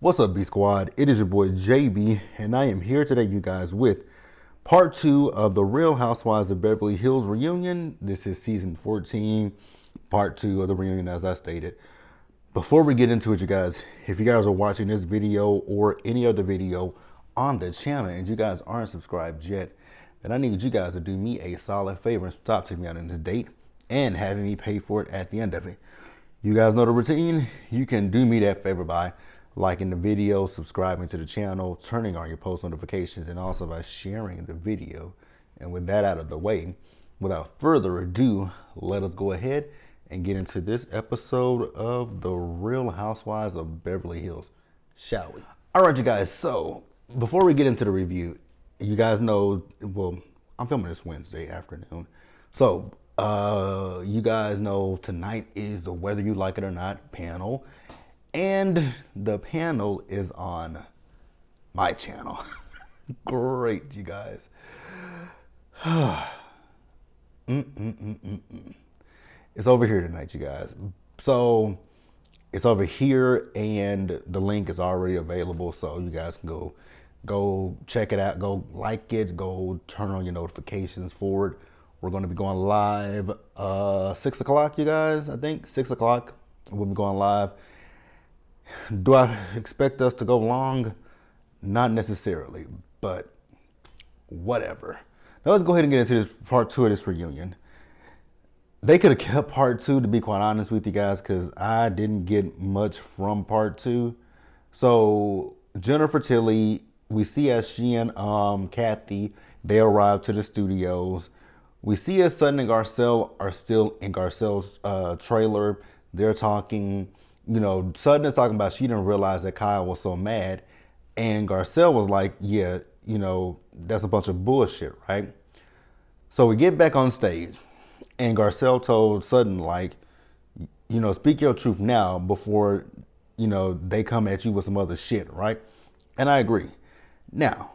What's up, B Squad? It is your boy JB, and I am here today, you guys, with part 2 of the Real Housewives of Beverly Hills reunion. This is season 14, part 2 of the reunion, as I stated. Before we get into it, you guys, if you guys are watching this video or any other video on the channel and you guys aren't subscribed yet, then I need you guys to do me a solid favor and stop taking me out on this date and having me pay for it at the end of it. You guys know the routine. You can do me that favor by liking the video, subscribing to the channel, turning on your post notifications, and also by sharing the video. And with that out of the way, without further ado, let us go ahead and get into this episode of The Real Housewives of Beverly Hills, shall we? All right, you guys, so before we get into the review, you guys know, well, I'm filming this Wednesday afternoon. So, you guys know tonight is the Whether You Like It or Not panel. And the panel is on my channel. Great, you guys. It's over here tonight, you guys. So it's over here, and the link is already available, so you guys can go check it out, go like it, go turn on your notifications for it. We're going to be going live 6 o'clock, you guys. I think 6 o'clock we'll be going live. Do I expect us to go long? Not necessarily, but whatever. Now let's go ahead and get into this part 2 of this reunion. They could have kept part 2, to be quite honest with you guys, because I didn't get much from part 2. So Jennifer Tilly, we see as she and Kathy, they arrive to the studios. We see as Sutton and Garcelle are still in Garcelle's trailer. They're talking. You know, Sutton is talking about she didn't realize that Kyle was so mad. And Garcelle was like, yeah, you know, that's a bunch of bullshit, right? So we get back on stage. And Garcelle told Sutton, like, you know, speak your truth now before, you know, they come at you with some other shit, right? And I agree. Now,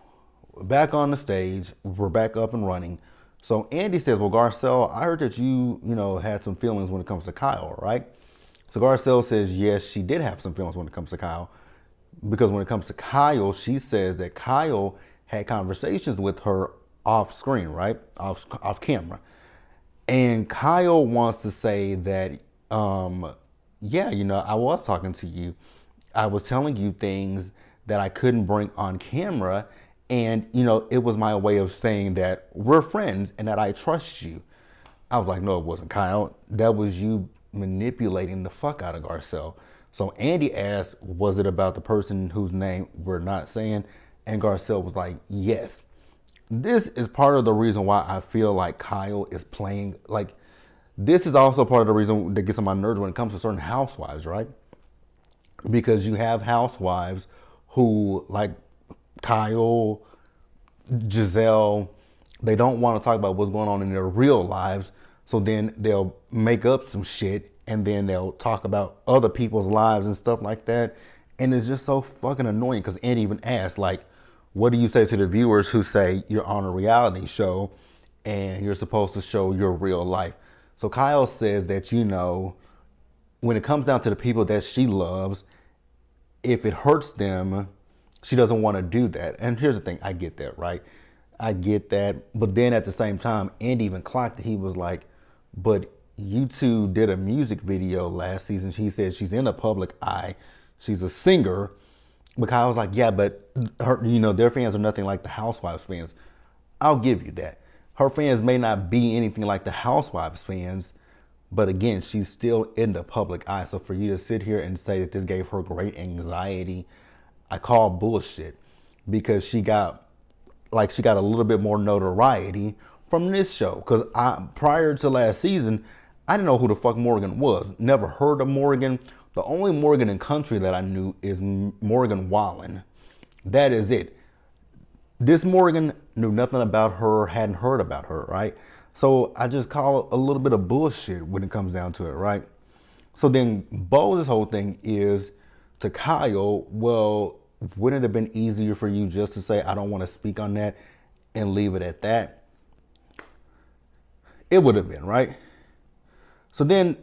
back on the stage. We're back up and running. So Andy says, well, Garcelle, I heard that you know, had some feelings when it comes to Kyle, right? So Garcelle says, yes, she did have some feelings when it comes to Kyle. Because when it comes to Kyle, she says that Kyle had conversations with her off screen, right? Off camera. And Kyle wants to say that, yeah, you know, I was talking to you. I was telling you things that I couldn't bring on camera. And, you know, it was my way of saying that we're friends and that I trust you. I was like, no, it wasn't, Kyle. That was you manipulating the fuck out of Garcelle. So Andy asked, was it about the person whose name we're not saying? And Garcelle was like, yes. This is part of the reason why I feel like Kyle is playing, like, this is also part of the reason that gets on my nerves when it comes to certain housewives, right? Because you have housewives who, like Kyle, Giselle, they don't want to talk about what's going on in their real lives. So then they'll make up some shit and then they'll talk about other people's lives and stuff like that. And it's just so fucking annoying because Andy even asked, like, what do you say to the viewers who say you're on a reality show and you're supposed to show your real life? So Kyle says that, you know, when it comes down to the people that she loves, if it hurts them, she doesn't want to do that. And here's the thing, I get that, right? I get that. But then at the same time, Andy even clocked it. He was like, but you two did a music video last season. She said she's in the public eye. She's a singer. But I was like, yeah, but her, you know, their fans are nothing like the Housewives fans. I'll give you that. Her fans may not be anything like the Housewives fans, but again, she's still in the public eye. So for you to sit here and say that this gave her great anxiety, I call bullshit, because she got a little bit more notoriety from this show. Because prior to last season, I didn't know who the fuck Morgan was. Never heard of Morgan. The only Morgan in country that I knew is Morgan Wallen. That is it. This Morgan knew nothing about her, hadn't heard about her, right? So I just call it a little bit of bullshit when it comes down to it, right? So then Bo's whole thing is to Kyle, well, wouldn't it have been easier for you just to say, I don't want to speak on that and leave it at that? It would have been, right? So then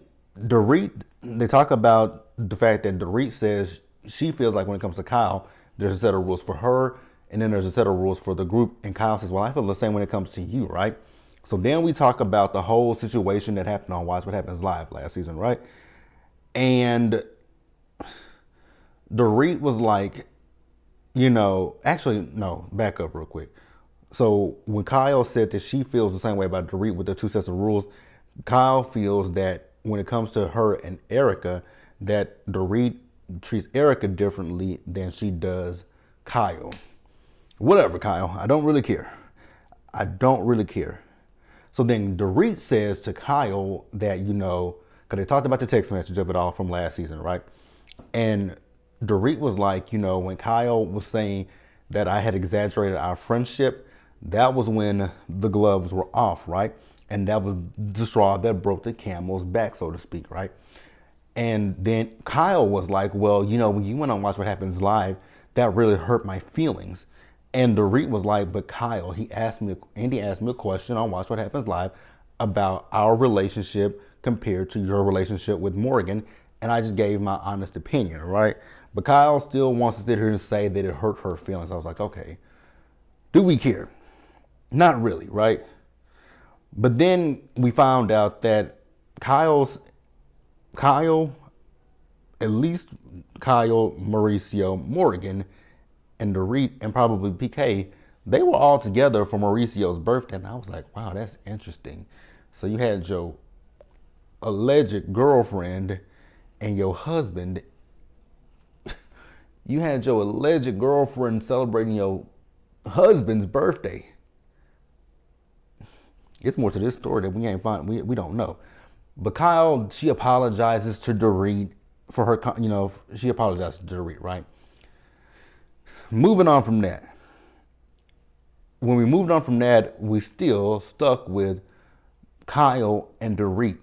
Dorit, they talk about the fact that Dorit says she feels like when it comes to Kyle, there's a set of rules for her, and then there's a set of rules for the group. And Kyle says, well, I feel the same when it comes to you, right? So then we talk about the whole situation that happened on Watch What Happens Live last season, right? And Dorit was like, actually, no, back up real quick. So when Kyle said that she feels the same way about Dorit with the two sets of rules, Kyle feels that when it comes to her and Erica, that Dorit treats Erica differently than she does Kyle. Whatever, Kyle. I don't really care. I don't really care. So then Dorit says to Kyle that, because they talked about the text message of it all from last season, right? And Dorit was like, when Kyle was saying that I had exaggerated our friendship, that was when the gloves were off, right? And that was the straw that broke the camel's back, so to speak, right? And then Kyle was like, well, when you went on Watch What Happens Live, that really hurt my feelings. And Dorit was like, but Kyle, Andy asked me a question on Watch What Happens Live about our relationship compared to your relationship with Morgan. And I just gave my honest opinion, right? But Kyle still wants to sit here and say that it hurt her feelings. I was like, okay, do we care? Not really, right? But then we found out that Kyle, at least Kyle, Mauricio, Morgan, and Dorit, and probably PK, they were all together for Mauricio's birthday. And I was like, wow, that's interesting. So you had your alleged girlfriend and your husband. You had your alleged girlfriend celebrating your husband's birthday. It's more to this story that we ain't find. We don't know. But Kyle, she apologizes to Dorit for her. She apologizes to Dorit, right? Moving on from that. When we moved on from that, we still stuck with Kyle and Dorit.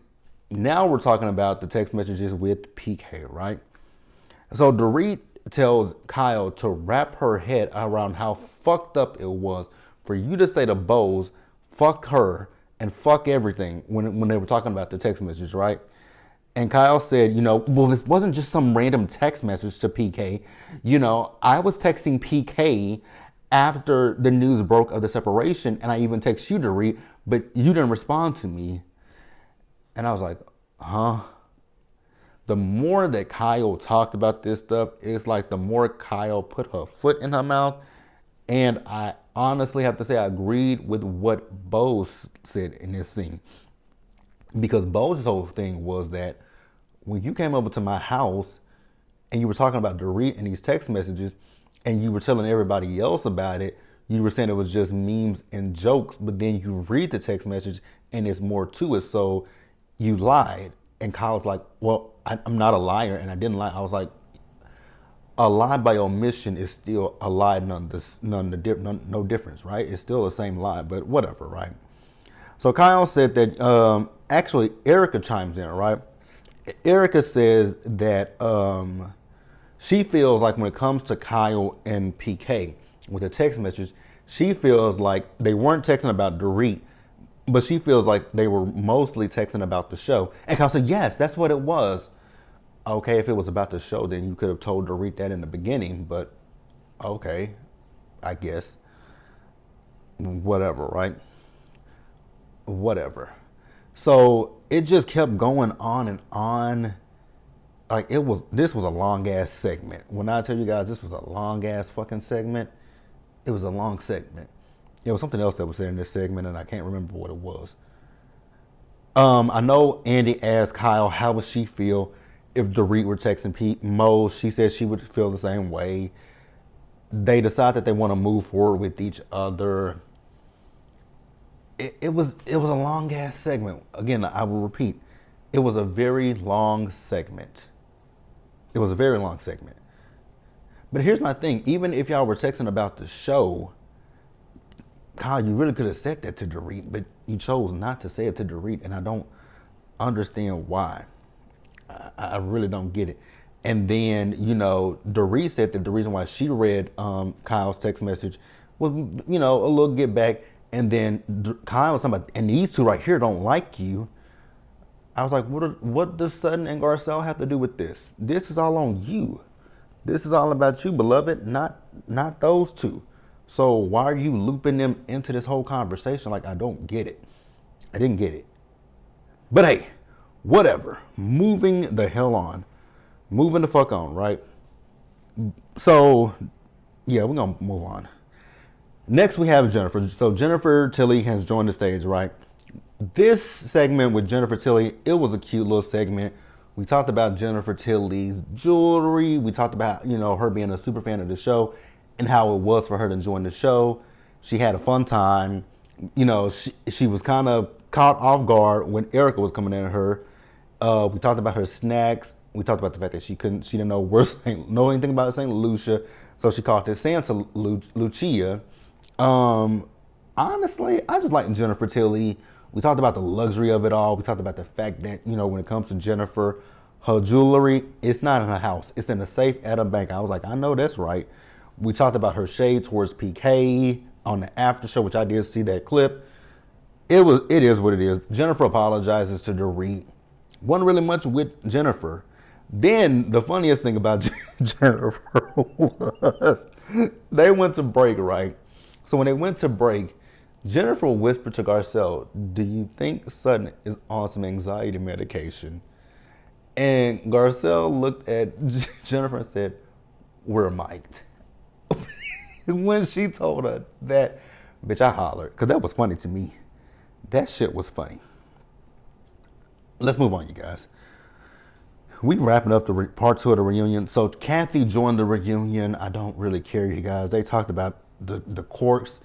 Now we're talking about the text messages with PK, right? So Dorit tells Kyle to wrap her head around how fucked up it was for you to say to Bose, fuck her and fuck everything when they were talking about the text message, right? And Kyle said, well, this wasn't just some random text message to PK. I was texting PK after the news broke of the separation, and I even texted you, Dorit, but you didn't respond to me. And I was like, huh? The more that Kyle talked about this stuff, it's like the more Kyle put her foot in her mouth. And I honestly have to say I agreed with what Bose said in this scene. Because Bose's whole thing was that when you came over to my house and you were talking about Dorit and these text messages and you were telling everybody else about it, you were saying it was just memes and jokes, but then you read the text message and there's more to it. So you lied. And Kyle's like, well, I'm not a liar and I didn't lie. I was like, a lie by omission is still a lie, no difference, right? It's still the same lie, but whatever, right? So Kyle said that, actually Erica chimes in, right? Erica says that she feels like when it comes to Kyle and PK with the text message, she feels like they weren't texting about Dorit, but she feels like they were mostly texting about the show. And Kyle said, yes, that's what it was. Okay, if it was about the show, then you could have told Dorit that in the beginning, but okay, I guess. Whatever, right? Whatever. So it just kept going on and on. Like this was a long ass segment. When I tell you guys this was a long ass fucking segment, it was a long segment. It was something else that was there in this segment and I can't remember what it was. I know Andy asked Kyle how would she feel if Dorit were texting Pete Mo. She said she would feel the same way. They decide that they want to move forward with each other. It was a long ass segment. Again, I will repeat, it was a very long segment. It was a very long segment. But here's my thing, even if y'all were texting about the show, Kyle, you really could have said that to Dorit, but you chose not to say it to Dorit, and I don't understand why. I really don't get it. And then, Dorit said that the reason why she read Kyle's text message was, a little get back. And then Kyle was talking about, and these two right here don't like you. I was like, what does Sutton and Garcelle have to do with this? This is all on you. This is all about you, beloved, not those two. So why are you looping them into this whole conversation? Like, I don't get it. I didn't get it. But hey, whatever. Moving the hell on. Moving the fuck on, right? So, yeah, we're gonna move on. Next, we have Jennifer. So Jennifer Tilly has joined the stage, right? This segment with Jennifer Tilly, it was a cute little segment. We talked about Jennifer Tilly's jewelry. We talked about, her being a super fan of the show and how it was for her to join the show. She had a fun time. She was kind of caught off guard when Erica was coming in at her. We talked about her snacks. We talked about the fact that she didn't know anything about Saint Lucia, so she called it Santa Lucia. Honestly, I just like Jennifer Tilly. We talked about the luxury of it all. We talked about the fact that, when it comes to Jennifer, her jewelry, it's not in her house. It's in a safe at a bank. I was like, I know that's right. We talked about her shade towards PK on the after show, which I did see that clip. It is what it is. Jennifer apologizes to Dorit. Wasn't really much with Jennifer. Then the funniest thing about Jennifer was they went to break, right? So when they went to break, Jennifer whispered to Garcelle, "Do you think Sutton is on some anxiety medication?" And Garcelle looked at Jennifer and said, "We're mic'd." When she told her that, bitch, I hollered, because that was funny to me. That shit was funny. Let's move on, you guys. We wrapping up the part 2 of the reunion. So Kathy joined the reunion. I don't really care, you guys. They talked about the quirks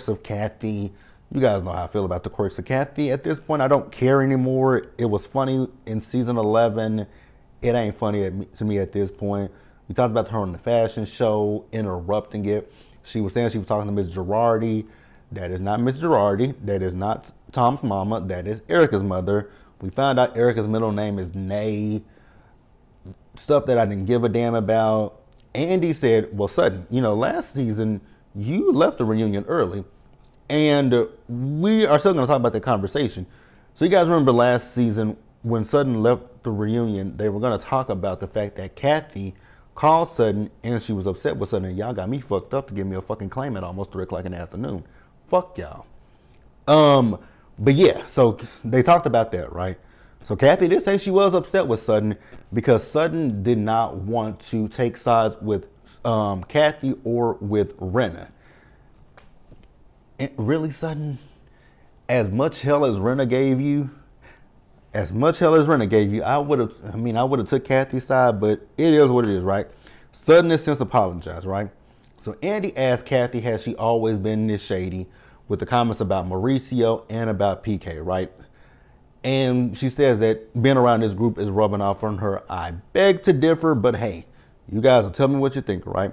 of Kathy. You guys know how I feel about the quirks of Kathy. At this point, I don't care anymore. It was funny in season 11. It ain't funny to me at this point. We talked about her on the fashion show, interrupting it. She was saying she was talking to Miss Girardi. That is not Miss Girardi. That is not Tom's mama. That is Erica's mother. We found out Erica's middle name is Nay. Stuff that I didn't give a damn about. Andy said, well, Sutton, last season you left the reunion early. And we are still going to talk about that conversation. So you guys remember last season when Sutton left the reunion, they were going to talk about the fact that Kathy called Sutton and she was upset with Sutton. And y'all got me fucked up to give me a fucking claim at almost 3 o'clock in the afternoon. Fuck y'all. But yeah, so they talked about that, right? So Kathy did say she was upset with Sutton because Sutton did not want to take sides with Kathy or with Renna. And really, Sutton, as much hell as Renna gave you, I would have took Kathy's side, but it is what it is, right? Sutton has since apologized, right? So Andy asked Kathy, has she always been this shady, with the comments about Mauricio and about PK, right? And she says that being around this group is rubbing off on her. I beg to differ, but hey, you guys will tell me what you think, right?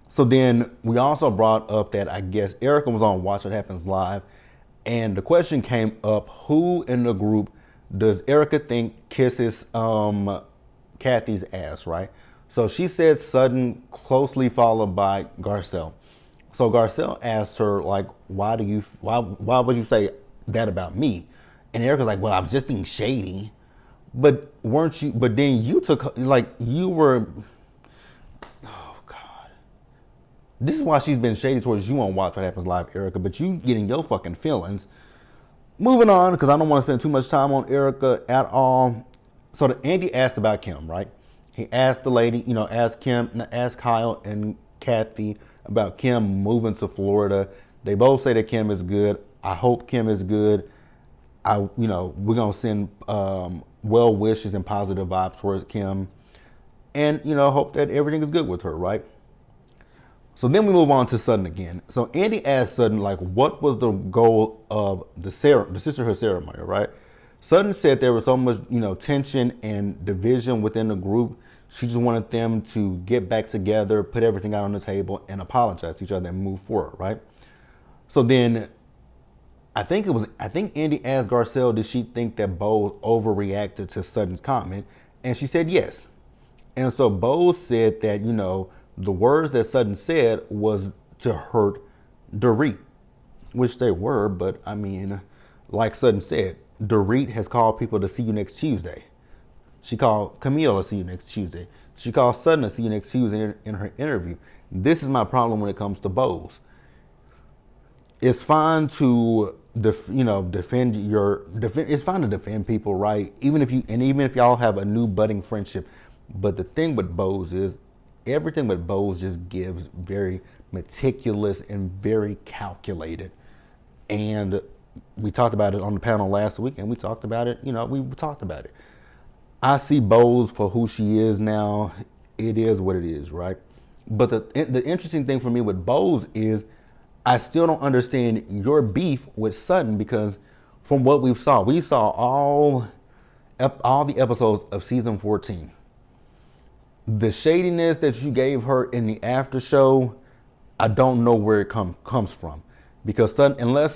So then we also brought up that I guess Erica was on Watch What Happens Live, and the question came up, who in the group does Erica think kisses Kathy's ass, right? So she said Sutton, closely followed by Garcelle. So Garcelle asked her, like, why would you say that about me? And Erica's like, well, I was just being shady. But then you took, like, you were, oh God. This is why she's been shady towards you on Watch What Happens Live, Erica, but you getting your fucking feelings. Moving on, because I don't want to spend too much time on Erica at all. So Andy asked about Kim, right? He asked the lady, asked Kyle and Kathy about Kim moving to Florida. They both say that Kim is good. I hope Kim is good. We're gonna send well wishes and positive vibes towards Kim, and hope that everything is good with her, right? So then we move on to Sutton again. So Andy asked Sutton, like, what was the goal of the sisterhood ceremony, right? Sutton said there was so much, tension and division within the group. She just wanted them to get back together, put everything out on the table, and apologize to each other and move forward, right? So then I think Andy asked Garcelle, did she think that Bose overreacted to Sutton's comment? And she said yes. And so Bose said that, the words that Sutton said was to hurt Dorit, which they were, but I mean, like Sutton said, Dorit has called people to see you next Tuesday. She called Camille to see you next Tuesday. She called Sudden a senior accuser in her interview. This is my problem when it comes to Bose. It's fine to defend it's fine to defend people, right? Even if y'all have a new budding friendship. But the thing with Bose is everything with Bose just gives very meticulous and very calculated. And we talked about it on the panel last week, and we talked about it. I see Bose for who she is now. It is what it is, right? But the interesting thing for me with Bose is I still don't understand your beef with Sutton, because from what we saw all the episodes of season 14. The shadiness that you gave her in the after show, I don't know where it comes from, because Sutton, unless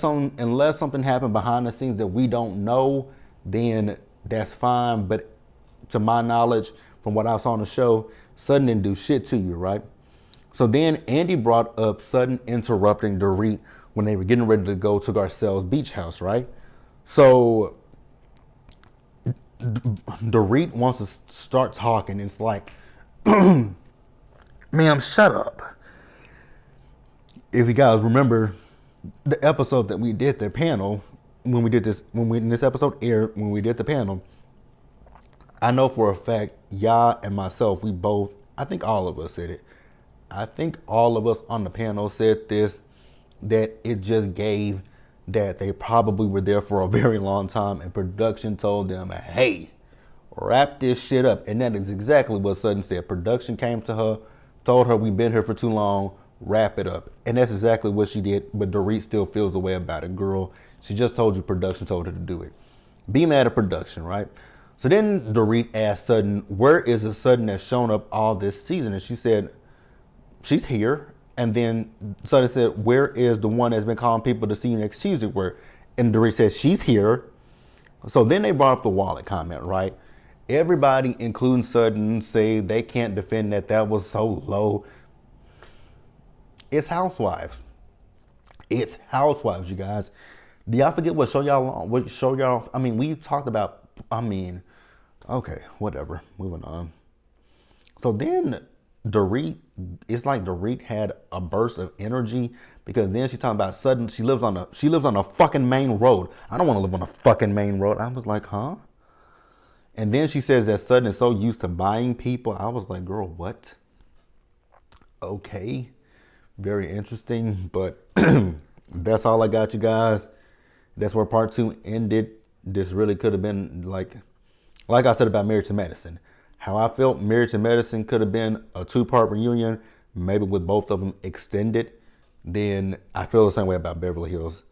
something happened behind the scenes that we don't know, then that's fine. But to my knowledge, from what I saw on the show, Sutton didn't do shit to you, right? So then Andy brought up Sutton interrupting Dorit when they were getting ready to go to Garcelle's beach house, right? So Dorit wants to start talking. It's like, ma'am, shut up. If you guys remember the episode that we did the panel, when this episode aired, when we did the panel, I know for a fact, y'all and myself, we both, I think all of us said it. I think all of us on the panel said this, that it just gave that they probably were there for a very long time, and production told them, hey, wrap this shit up. And that is exactly what Sutton said. Production came to her, told her, we've been here for too long, wrap it up. And that's exactly what she did, but Dorit still feels the way about it. Girl, she just told you production told her to do it. Be mad at production, right? So then Dorit asked Sutton, where is the Sutton that's shown up all this season? And she said, she's here. And then Sutton said, where is the one that's been calling people to see you next Tuesday? And Dorit said, she's here. So then they brought up the wallet comment, right? Everybody, including Sutton, say they can't defend that was so low. It's Housewives. It's Housewives, you guys. Do y'all forget what show y'all? I mean, we talked about, okay, whatever. Moving on. So then Dorit, it's like Dorit had a burst of energy, because then she's talking about Sutton. She lives on a fucking main road. I don't want to live on a fucking main road. I was like, huh? And then she says that Sutton is so used to buying people. I was like, girl, what? Okay. Very interesting. But that's all I got, you guys. That's where part 2 ended. This really could have been like I said about Married to Medicine. How I felt Married to Medicine could have been a 2-part reunion, maybe with both of them extended. Then I feel the same way about Beverly Hills.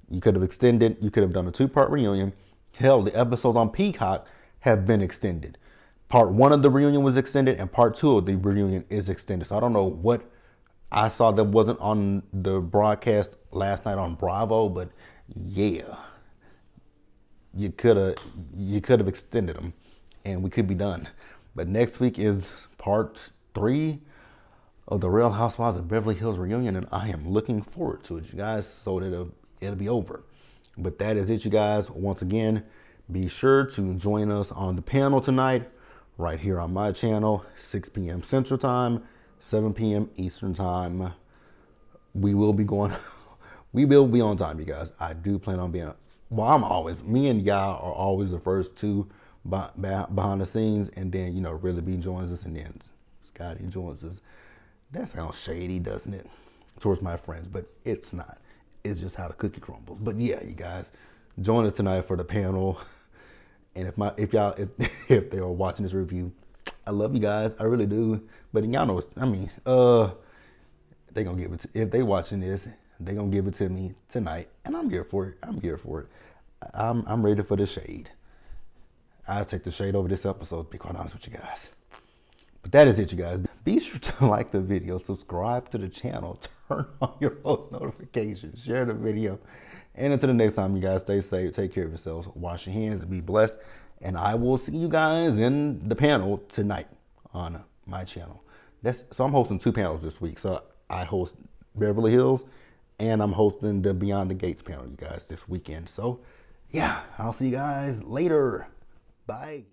You could have extended. You could have done a 2-part reunion. Hell, the episodes on Peacock have been extended. Part 1 of the reunion was extended, and part 2 of the reunion is extended. So I don't know what I saw that wasn't on the broadcast last night on Bravo, but yeah, you could have extended them, and we could be done. But next week is part 3 of the Real Housewives of Beverly Hills reunion, and I am looking forward to it, you guys, so that it'll be over. But that is it, you guys. Once again, be sure to join us on the panel tonight, right here on my channel, 6 p.m. Central Time, 7 p.m. Eastern Time. We will be on time, you guys. I do plan on being, me and y'all are always the first two behind the scenes, and then, Really B joins us, and then Scotty joins us. That sounds shady, doesn't it? Towards my friends, but it's not. It's just how the cookie crumbles. But yeah, you guys, join us tonight for the panel. And if they are watching this review, I love you guys. I really do. But y'all know, they gonna give it if they watching this, they gonna give it to me tonight, and I'm here for it. I'm ready for the shade. I'll take the shade over this episode, to be quite honest with you guys. But that is it, you guys. Be sure to like the video, subscribe to the channel, turn on your post notifications, share the video. And until the next time, you guys, stay safe, take care of yourselves, wash your hands, and be blessed. And I will see you guys in the panel tonight on my channel. So I'm hosting 2 panels this week. So I host Beverly Hills, and I'm hosting the Beyond the Gates panel, you guys, this weekend. So yeah, I'll see you guys later. Bye.